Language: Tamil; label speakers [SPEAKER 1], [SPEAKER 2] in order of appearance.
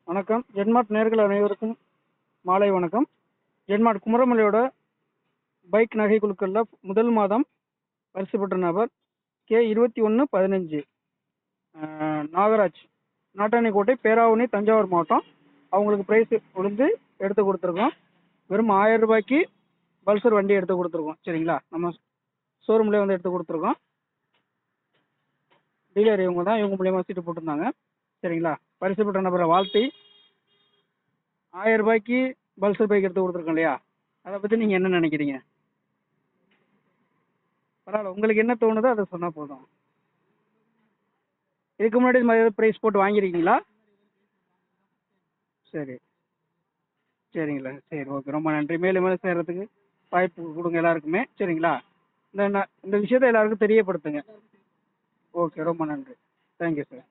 [SPEAKER 1] வணக்கம். ஜென்மார்ட் நேயர்கள் அனைவருக்கும் மாலை வணக்கம். ஜென்மார்ட் குமரமலையோட பைக் நகை குழுக்களில் முதல் மாதம் பரிசு பெற்ற நபர் K2115 நாகராஜ், நாட்டாணிக்கோட்டை, பேராவூரணி, தஞ்சாவூர் மாவட்டம். அவங்களுக்கு ப்ரைஸ் விழுந்து எடுத்து கொடுத்துருக்கோம். வெறும் 1000 ரூபாய்க்கு பல்சர் வண்டி எடுத்து கொடுத்துருக்கோம். சரிங்களா? நம்ம ஷோரூம்லேயே வந்து எடுத்து கொடுத்துருக்கோம். டீலர் இவங்க தான், இவங்க மூலியமாக சீட்டு போட்டிருந்தாங்க. சரிங்களா? பரிசு பெற்ற நபரை வாழ்த்தி 1000 ரூபாய்க்கு பல்சர் பைக் எடுத்து கொடுத்துருக்கோம் இல்லையா? அதை பற்றி நீங்கள் என்ன நினைக்கிறீங்க? பரவாயில்ல, உங்களுக்கு என்ன தோணுதோ அதை சொன்னால் போதும். இதுக்கு முன்னாடி இது மாதிரி ப்ரைஸ் போட்டு வாங்கியிருக்கீங்களா? சரி, சரிங்களா, சரி, ஓகே, ரொம்ப நன்றி. மேலும் மேலும் செய்கிறதுக்கு வாய்ப்பு கொடுங்க எல்லாருக்குமே. சரிங்களா? இந்த விஷயத்தை எல்லாருக்கும் தெரியப்படுத்துங்க. ஓகே, ரொம்ப நன்றி. Thank you sir.